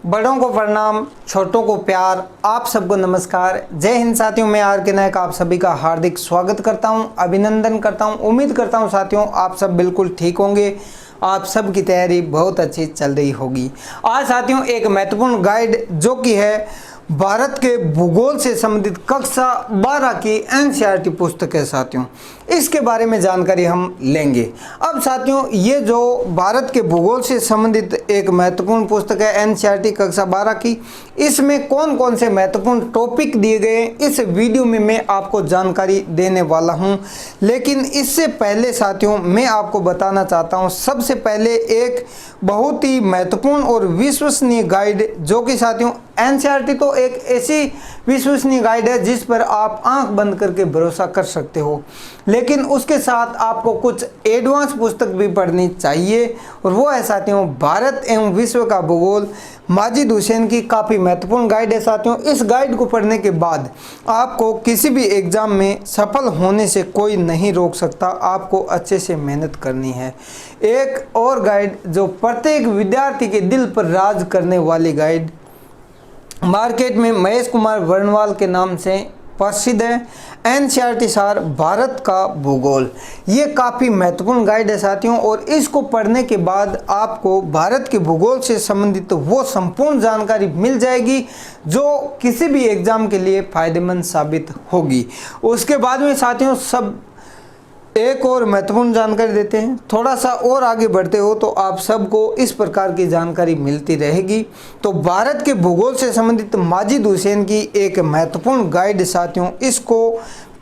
बड़ों को प्रणाम, छोटों को प्यार। आप सबको नमस्कार, जय हिंद साथियों। मैं आर के नायक आप सभी का हार्दिक स्वागत करता हूं, अभिनंदन करता हूं। उम्मीद करता हूं साथियों आप सब बिल्कुल ठीक होंगे, आप सब की तैयारी बहुत अच्छी चल रही होगी। आज साथियों एक महत्वपूर्ण गाइड जो कि है भारत के भूगोल से संबंधित कक्षा 12 की एनसीईआरटी पुस्तक है साथियों, इसके बारे में जानकारी हम लेंगे। अब साथियों ये जो भारत के भूगोल से संबंधित एक महत्वपूर्ण पुस्तक है एनसीईआरटी कक्षा 12 की, इसमें कौन कौन से महत्वपूर्ण टॉपिक दिए गए हैं इस वीडियो में मैं आपको जानकारी देने वाला हूं। लेकिन इससे पहले साथियों मैं आपको बताना चाहता हूं, सबसे पहले एक बहुत ही महत्वपूर्ण और विश्वसनीय गाइड जो कि साथियों एनसीईआरटी तो एक ऐसी विश्वसनीय गाइड है जिस पर आप आंख बंद करके भरोसा कर सकते हो, लेकिन उसके साथ आपको कुछ एडवांस पुस्तक भी पढ़नी चाहिए और वो है साथियों भारत एवं विश्व का भूगोल, माजिद हुसैन की काफ़ी महत्वपूर्ण गाइड है साथियों। इस गाइड को पढ़ने के बाद आपको किसी भी एग्ज़ाम में सफल होने से कोई नहीं रोक सकता, आपको अच्छे से मेहनत करनी है। एक और गाइड जो प्रत्येक विद्यार्थी के दिल पर राज करने वाली गाइड, मार्केट में महेश कुमार वर्णवाल के नाम से प्रसिद्ध है, एनसीईआरटी सार भारत का भूगोल। ये काफ़ी महत्वपूर्ण गाइड है साथियों और इसको पढ़ने के बाद आपको भारत के भूगोल से संबंधित वो संपूर्ण जानकारी मिल जाएगी जो किसी भी एग्ज़ाम के लिए फ़ायदेमंद साबित होगी। उसके बाद में साथियों सब एक और महत्वपूर्ण जानकारी देते हैं, थोड़ा सा और आगे बढ़ते हो तो आप सबको इस प्रकार की जानकारी मिलती रहेगी। तो भारत के भूगोल से संबंधित माजिद हुसैन की एक महत्वपूर्ण गाइड साथियों, इसको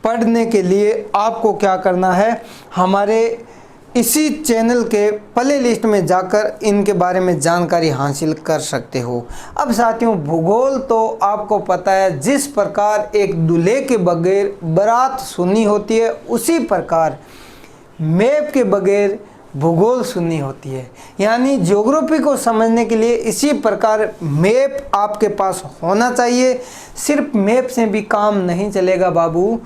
पढ़ने के लिए आपको क्या करना है, हमारे इसी चैनल के प्ले लिस्ट में जाकर इनके बारे में जानकारी हासिल कर सकते हो। अब साथियों भूगोल तो आपको पता है, जिस प्रकार एक दूल्हे के बगैर बारात सुनी होती है उसी प्रकार मैप के बगैर भूगोल सुनी होती है। यानी ज्योग्राफी को समझने के लिए इसी प्रकार मैप आपके पास होना चाहिए। सिर्फ मैप से भी काम नहीं चलेगा बाबू,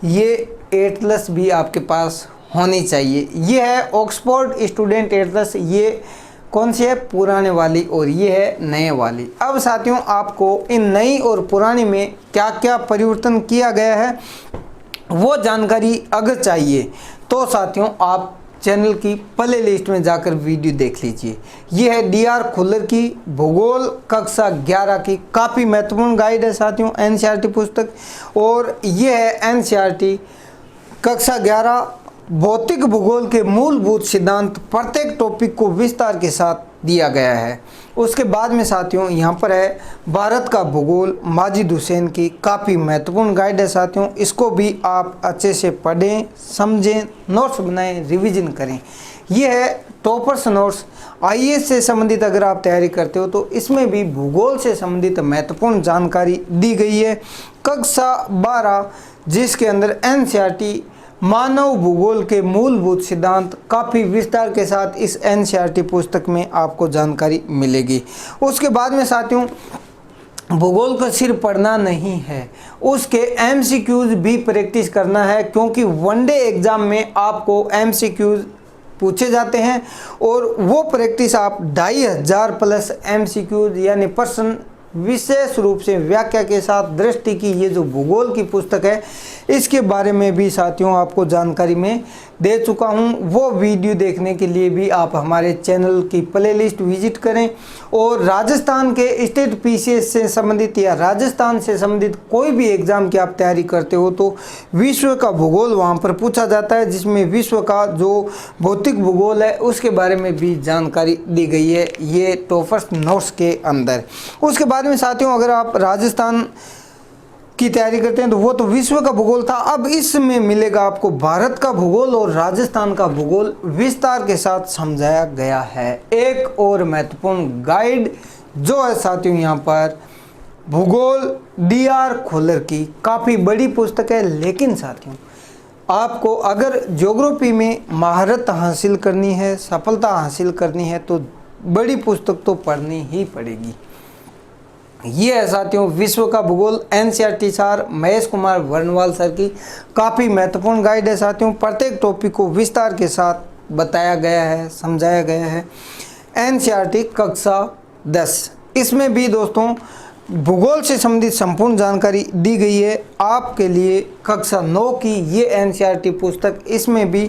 ये एटलस भी आपके पास होनी चाहिए। ये है ऑक्सफोर्ड स्टूडेंट एटलस, ये कौन सी है, पुराने वाली, और ये है नए वाली। अब साथियों आपको इन नई और पुरानी में क्या क्या परिवर्तन किया गया है वो जानकारी अगर चाहिए तो साथियों आप चैनल की प्ले लिस्ट में जाकर वीडियो देख लीजिए। ये है डीआर खुल्लर की भूगोल कक्षा 11 की काफ़ी महत्वपूर्ण गाइड है साथियों एनसीईआरटी पुस्तक, और ये है एनसीईआरटी कक्षा 11 भौतिक भूगोल के मूलभूत सिद्धांत, प्रत्येक टॉपिक को विस्तार के साथ दिया गया है। उसके बाद में साथियों यहाँ पर है भारत का भूगोल, माजिद हुसैन की काफ़ी महत्वपूर्ण गाइड है साथियों, इसको भी आप अच्छे से पढ़ें, समझें, नोट्स बनाएं, रिवीजन करें। ये है टॉपर्स नोट्स, आईएएस से संबंधित अगर आप तैयारी करते हो तो इसमें भी भूगोल से संबंधित महत्वपूर्ण जानकारी दी गई है। कक्षा 12 जिसके अंदर एनसीईआरटी मानव भूगोल के मूलभूत सिद्धांत काफ़ी विस्तार के साथ इस एनसीईआरटी पुस्तक में आपको जानकारी मिलेगी। उसके बाद में साथियों भूगोल को सिर्फ पढ़ना नहीं है, उसके एमसीक्यूज भी प्रैक्टिस करना है, क्योंकि वनडे एग्ज़ाम में आपको एमसीक्यूज पूछे जाते हैं और वो प्रैक्टिस आप 2500 प्लस एमसीक्यूज यानी प्रश्न विशेष रूप से व्याख्या के साथ दृष्टि की ये जो भूगोल की पुस्तक है इसके बारे में भी साथियों आपको जानकारी में दे चुका हूँ। वो वीडियो देखने के लिए भी आप हमारे चैनल की प्ले लिस्ट विजिट करें, और राजस्थान के स्टेट पीसीएस से संबंधित या राजस्थान से संबंधित कोई भी एग्ज़ाम की आप तैयारी करते हो तो विश्व का भूगोल वहाँ पर पूछा जाता है, जिसमें विश्व का जो भौतिक भूगोल है उसके बारे में भी जानकारी दी गई है ये टॉपर्स नोट्स के अंदर। उसके बाद में साथियों अगर आप राजस्थान की तैयारी करते हैं तो वो तो विश्व का भूगोल था, अब इसमें मिलेगा आपको भारत का भूगोल और राजस्थान का भूगोल विस्तार के साथ समझाया गया है। एक और महत्वपूर्ण गाइड जो है साथियों यहाँ पर भूगोल डीआर खुल्लर की काफ़ी बड़ी पुस्तक है, लेकिन साथियों आपको अगर ज्योग्राफी में महारत हासिल करनी है, सफलता हासिल करनी है तो बड़ी पुस्तक तो पढ़नी ही पड़ेगी। ये है साथियों विश्व का भूगोल एनसीईआरटी सार महेश कुमार वर्णवाल सर की काफ़ी महत्वपूर्ण गाइड है साथियों, प्रत्येक टॉपिक को विस्तार के साथ बताया गया है, समझाया गया है। एनसीईआरटी कक्षा 10 इसमें भी दोस्तों भूगोल से संबंधित संपूर्ण जानकारी दी गई है आपके लिए। कक्षा 9 की ये एनसीईआरटी पुस्तक, इसमें भी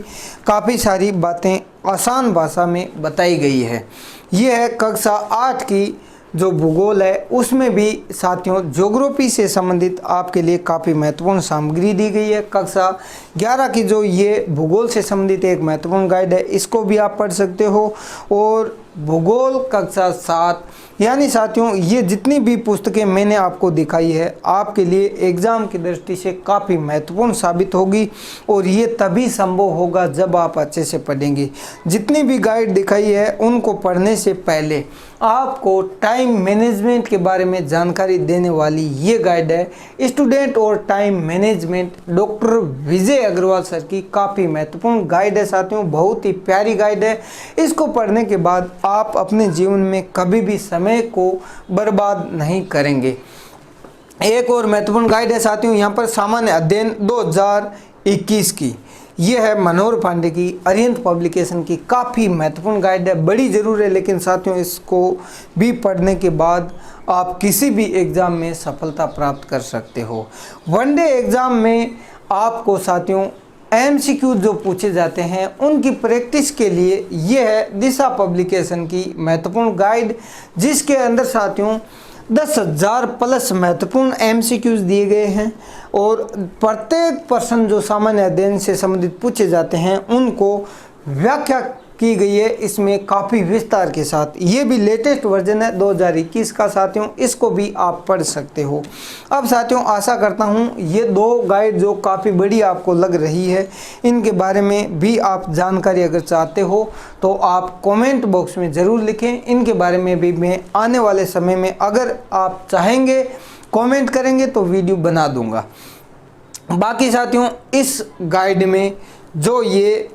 काफ़ी सारी बातें आसान भाषा में बताई गई है। ये है कक्षा 8 की जो भूगोल है, उसमें भी साथियों ज्योग्राफी से संबंधित आपके लिए काफ़ी महत्वपूर्ण सामग्री दी गई है। कक्षा 11 की जो ये भूगोल से संबंधित एक महत्वपूर्ण गाइड है, इसको भी आप पढ़ सकते हो। और भूगोल कक्षा 7, यानी साथियों ये जितनी भी पुस्तकें मैंने आपको दिखाई है आपके लिए एग्ज़ाम की दृष्टि से काफ़ी महत्वपूर्ण साबित होगी। और ये तभी संभव होगा जब आप अच्छे से पढ़ेंगे। जितनी भी गाइड दिखाई है उनको पढ़ने से पहले आपको टाइम मैनेजमेंट के बारे में जानकारी देने वाली ये गाइड है स्टूडेंट और टाइम मैनेजमेंट, डॉक्टर विजय अग्रवाल सर की काफ़ी महत्वपूर्ण गाइड है साथियों। बहुत ही प्यारी गाइड है। इसको पढ़ने के बाद आप अपने जीवन में कभी भी समय को बर्बाद नहीं करेंगे। एक और महत्वपूर्ण गाइड है साथियों यहाँ पर सामान्य अध्ययन 2021 की। ये है मनोहर पांडे की अरिहंत पब्लिकेशन की काफ़ी महत्वपूर्ण गाइड है। बड़ी ज़रूर है, लेकिन साथियों इसको भी पढ़ने के बाद आप किसी भी एग्ज़ाम में सफलता प्राप्त कर सकते हो। वनडे एग्ज़ाम में आपको साथियों MCQ जो पूछे जाते हैं उनकी प्रैक्टिस के लिए ये है दिशा पब्लिकेशन की महत्वपूर्ण गाइड, जिसके अंदर साथियों 10,000 प्लस महत्वपूर्ण MCQs दिए गए हैं। और प्रत्येक प्रश्न जो सामान्य अध्ययन से संबंधित पूछे जाते हैं उनको व्याख्या की गई है इसमें काफ़ी विस्तार के साथ। ये भी लेटेस्ट वर्जन है 2021 का साथियों, इसको भी आप पढ़ सकते हो। अब साथियों आशा करता हूँ ये 2 गाइड जो काफ़ी बड़ी आपको लग रही है, इनके बारे में भी आप जानकारी अगर चाहते हो तो आप कमेंट बॉक्स में ज़रूर लिखें। इनके बारे में भी मैं आने वाले समय में अगर आप चाहेंगे कमेंट करेंगे तो वीडियो बना दूंगा। बाकी साथियों इस गाइड में जो ये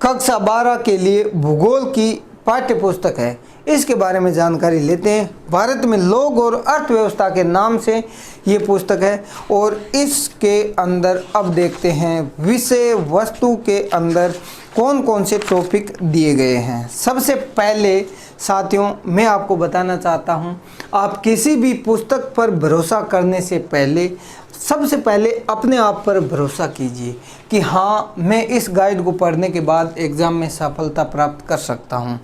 कक्षा 12 के लिए भूगोल की पाठ्य पुस्तक है, इसके बारे में जानकारी लेते हैं। भारत में लोग और अर्थव्यवस्था के नाम से ये पुस्तक है। और इसके अंदर अब देखते हैं विषय वस्तु के अंदर कौन कौन से टॉपिक दिए गए हैं। सबसे पहले साथियों मैं आपको बताना चाहता हूँ, आप किसी भी पुस्तक पर भरोसा करने से पहले सबसे पहले अपने आप पर भरोसा कीजिए कि हाँ मैं इस गाइड को पढ़ने के बाद एग्ज़ाम में सफलता प्राप्त कर सकता हूँ।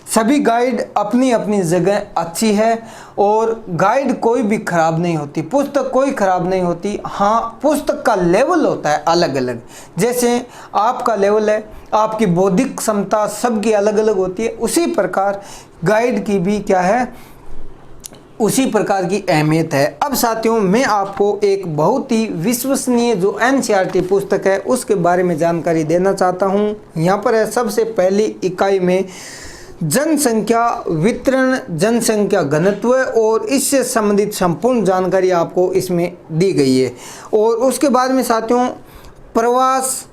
सभी गाइड अपनी अपनी जगह अच्छी है और गाइड कोई भी ख़राब नहीं होती, पुस्तक कोई ख़राब नहीं होती। हाँ पुस्तक का लेवल होता है अलग अलग, जैसे आपका लेवल है, आपकी बौद्धिक क्षमता सबकी अलग अलग होती है, उसी प्रकार गाइड की भी क्या है उसी प्रकार की अहमियत है। अब साथियों मैं आपको एक बहुत ही विश्वसनीय जो एनसीईआरटी पुस्तक है उसके बारे में जानकारी देना चाहता हूँ। यहाँ पर है सबसे पहली इकाई में जनसंख्या वितरण, जनसंख्या घनत्व और इससे संबंधित संपूर्ण जानकारी आपको इसमें दी गई है। और उसके बाद में साथियों प्रवास,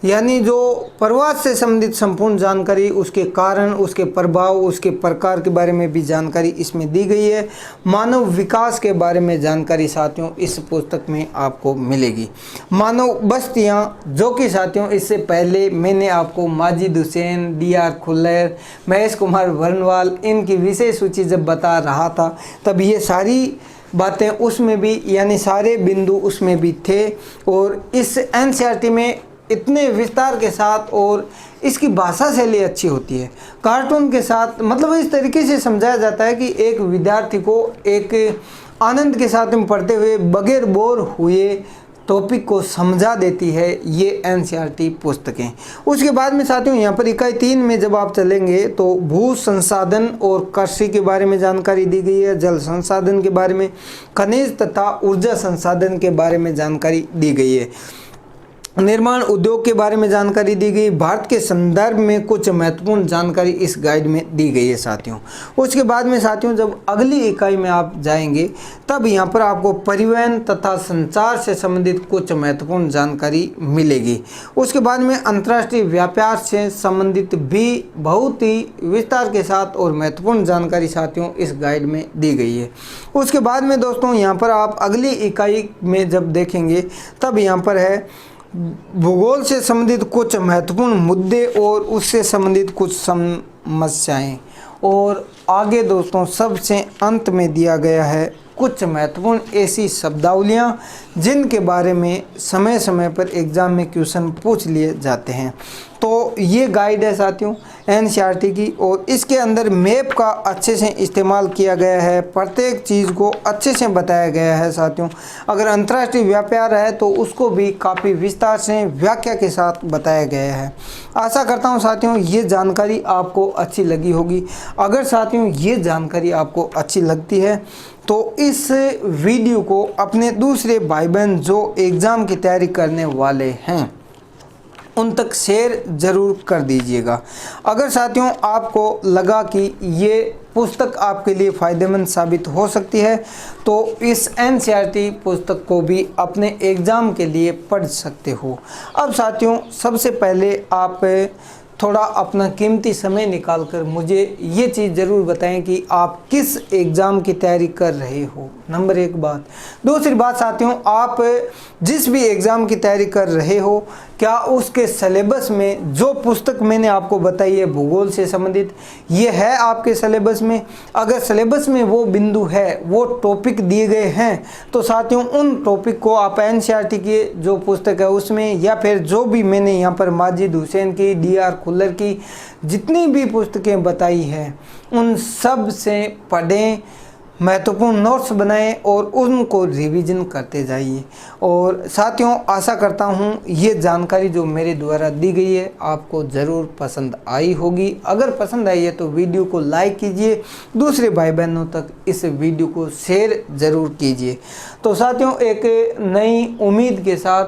यानी जो प्रवास से संबंधित संपूर्ण जानकारी, उसके कारण, उसके प्रभाव, उसके प्रकार के बारे में भी जानकारी इसमें दी गई है। मानव विकास के बारे में जानकारी साथियों इस पुस्तक में आपको मिलेगी। मानव बस्तियाँ, जो कि साथियों इससे पहले मैंने आपको माजिद हुसैन, DR खुल्लर, महेश कुमार वर्णवाल इनकी विषय सूची जब बता रहा था तब ये सारी बातें उसमें भी, यानी सारे बिंदु उसमें भी थे। और इस एनसीईआरटी में इतने विस्तार के साथ और इसकी भाषा शैली अच्छी होती है, कार्टून के साथ, मतलब इस तरीके से समझाया जाता है कि एक विद्यार्थी को एक आनंद के साथ में पढ़ते हुए बगैर बोर हुए टॉपिक को समझा देती है ये एनसीईआरटी पुस्तकें। उसके बाद में साथियों यहाँ पर इकाई 3 में जब आप चलेंगे तो भू संसाधन और कृषि के बारे में जानकारी दी गई है, जल संसाधन के बारे में, खनिज तथा ऊर्जा संसाधन के बारे में जानकारी दी गई है, निर्माण उद्योग के बारे में जानकारी दी गई। भारत के संदर्भ में कुछ महत्वपूर्ण जानकारी इस गाइड में दी गई है साथियों। उसके बाद में साथियों जब अगली इकाई में आप जाएंगे तब यहाँ पर आपको परिवहन तथा संचार से संबंधित कुछ महत्वपूर्ण जानकारी मिलेगी। उसके बाद में अंतर्राष्ट्रीय व्यापार से संबंधित भी बहुत ही विस्तार के साथ और महत्वपूर्ण जानकारी साथियों इस गाइड में दी गई है। उसके बाद में दोस्तों यहाँ पर आप अगली इकाई में जब देखेंगे तब यहाँ पर है भूगोल से संबंधित कुछ महत्वपूर्ण मुद्दे और उससे संबंधित कुछ समस्याएं। और आगे दोस्तों सबसे अंत में दिया गया है कुछ महत्वपूर्ण ऐसी शब्दावलियाँ जिनके बारे में समय समय पर एग्ज़ाम में क्वेश्चन पूछ लिए जाते हैं। तो ये गाइड है साथियों एनसीईआरटी की, और इसके अंदर मैप का अच्छे से इस्तेमाल किया गया है, प्रत्येक चीज़ को अच्छे से बताया गया है साथियों। अगर अंतर्राष्ट्रीय व्यापार है तो उसको भी काफ़ी विस्तार से व्याख्या के साथ बताया गया है। आशा करता हूँ साथियों ये जानकारी आपको अच्छी लगी होगी। अगर साथियों ये जानकारी आपको अच्छी लगती है तो इस वीडियो को अपने दूसरे भाई बहन जो एग्ज़ाम की तैयारी करने वाले हैं उन तक शेयर ज़रूर कर दीजिएगा। अगर साथियों आपको लगा कि ये पुस्तक आपके लिए फ़ायदेमंद साबित हो सकती है तो इस एनसीईआरटी पुस्तक को भी अपने एग्ज़ाम के लिए पढ़ सकते हो। अब साथियों सबसे पहले आप थोड़ा अपना कीमती समय निकालकर मुझे ये चीज़ ज़रूर बताएं कि आप किस एग्ज़ाम की तैयारी कर रहे हो, नंबर 1 बात। दूसरी बात साथियों, आप जिस भी एग्ज़ाम की तैयारी कर रहे हो क्या उसके सिलेबस में जो पुस्तक मैंने आपको बताई है भूगोल से संबंधित ये है आपके सिलेबस में। अगर सिलेबस में वो बिंदु है, वो टॉपिक दिए गए हैं तो साथियों उन टॉपिक को आप एनसीईआरटी की जो पुस्तक है उसमें, या फिर जो भी मैंने यहाँ पर माजिद हुसैन की, DR खुल्लर की जितनी भी पुस्तकें बताई हैं उन सब से पढ़ें, महत्वपूर्ण नोट्स बनाएं और उनको रिवीजन करते जाइए। और साथियों आशा करता हूं ये जानकारी जो मेरे द्वारा दी गई है आपको ज़रूर पसंद आई होगी। अगर पसंद आई है तो वीडियो को लाइक कीजिए, दूसरे भाई बहनों तक इस वीडियो को शेयर ज़रूर कीजिए। तो साथियों एक नई उम्मीद के साथ,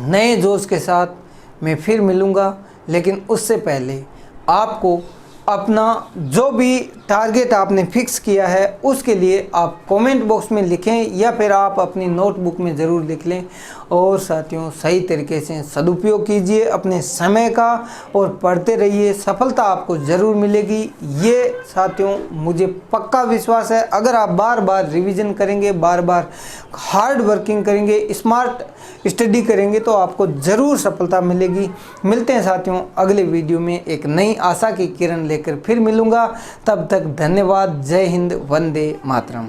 नए जोश के साथ मैं फिर मिलूँगा, लेकिन उससे पहले आपको अपना जो भी टारगेट आपने फिक्स किया है उसके लिए आप कमेंट बॉक्स में लिखें या फिर आप अपनी नोटबुक में ज़रूर लिख लें। और साथियों सही तरीके से सदुपयोग कीजिए अपने समय का और पढ़ते रहिए, सफलता आपको ज़रूर मिलेगी। ये साथियों मुझे पक्का विश्वास है। अगर आप बार बार रिवीजन करेंगे, बार बार हार्ड वर्किंग करेंगे, स्मार्ट स्टडी करेंगे तो आपको ज़रूर सफलता मिलेगी। मिलते हैं साथियों अगले वीडियो में एक नई आशा की किरण लेकर फिर मिलूँगा। तब तक धन्यवाद। जय हिंद, वंदे मातरम।